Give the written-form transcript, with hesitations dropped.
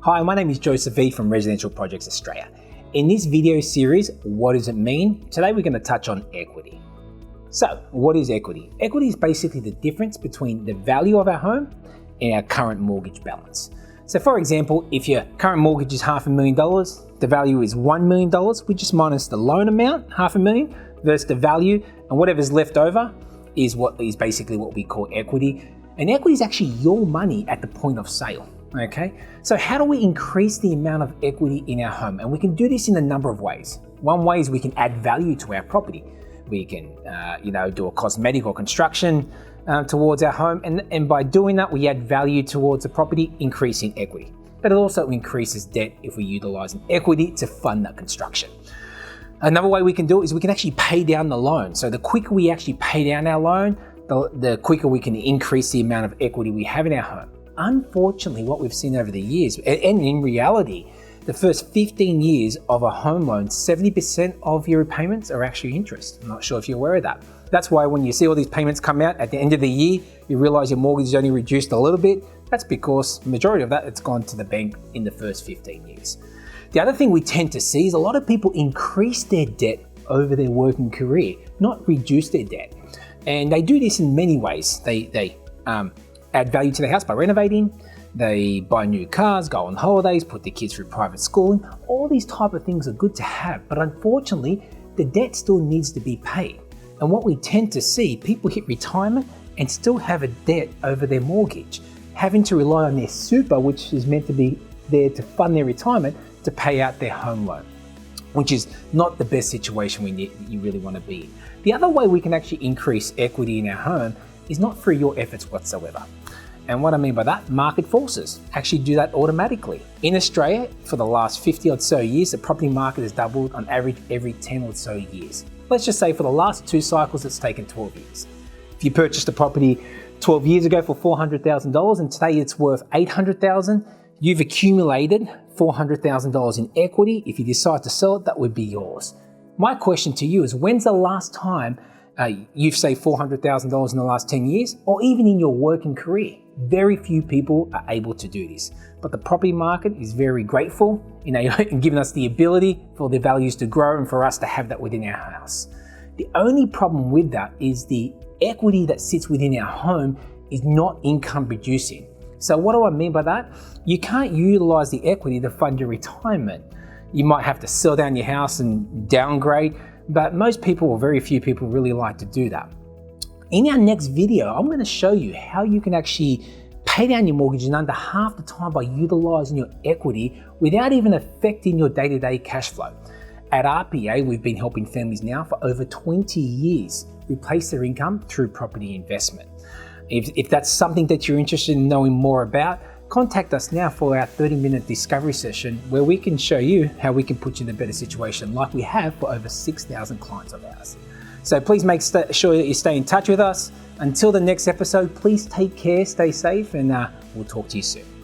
Hi, my name is Joseph V from Residential Projects Australia. In this video series, what does it mean? Today we're going to touch on equity. So, what is equity? Equity is basically the difference between the value of our home and our current mortgage balance. So for example, if your current mortgage is $500,000, the value is $1 million, we just minus the loan amount, $500,000, versus the value, and whatever's left over is basically what we call equity. And equity is actually your money at the point of sale. Okay, so how do we increase the amount of equity in our home? And we can do this in a number of ways. One way is we can add value to our property. We can, do a cosmetic or construction towards our home, and by doing that, we add value towards the property, increasing equity. But it also increases debt if we utilize equity to fund that construction. Another way we can do it is we can actually pay down the loan. So the quicker we actually pay down our loan, the quicker we can increase the amount of equity we have in our home. Unfortunately, what we've seen over the years, and in reality, the first 15 years of a home loan, 70% of your repayments are actually interest. I'm not sure if you're aware of that. That's why when you see all these payments come out at the end of the year, you realize your mortgage is only reduced a little bit. That's because the majority of that, it's gone to the bank in the first 15 years. The other thing we tend to see is a lot of people increase their debt over their working career, not reduce their debt. And they do this in many ways. They add value to the house by renovating, they buy new cars, go on holidays, put their kids through private schooling. All these type of things are good to have, but unfortunately, the debt still needs to be paid. And what we tend to see, people hit retirement and still have a debt over their mortgage, having to rely on their super, which is meant to be there to fund their retirement, to pay out their home loan, which is not the best situation you really want to be in. The other way we can actually increase equity in our home is not through your efforts whatsoever. And what I mean by that, market forces actually do that automatically. In Australia, for the last 50 or so years, the property market has doubled on average every 10 or so years. Let's just say for the last 2 cycles, it's taken 12 years. If you purchased a property 12 years ago for $400,000 and today it's worth $800,000, you've accumulated $400,000 in equity. If you decide to sell it, that would be yours. My question to you is, when's the last time you've saved $400,000 in the last 10 years, or even in your working career? Very few people are able to do this, but the property market is very grateful in giving us the ability for the values to grow and for us to have that within our house. The only problem with that is the equity that sits within our home is not income producing. So what do I mean by that? You can't utilize the equity to fund your retirement. You might have to sell down your house and downgrade, but most people, or very few people, really like to do that. In our next video, I'm going to show you how you can actually pay down your mortgage in under half the time by utilizing your equity without even affecting your day-to-day cash flow. At RPA, we've been helping families now for over 20 years replace their income through property investment. If that's something that you're interested in knowing more about, contact us now for our 30-minute discovery session where we can show you how we can put you in a better situation like we have for over 6,000 clients of ours. So please make sure that you stay in touch with us. Until the next episode, please take care, stay safe, and we'll talk to you soon.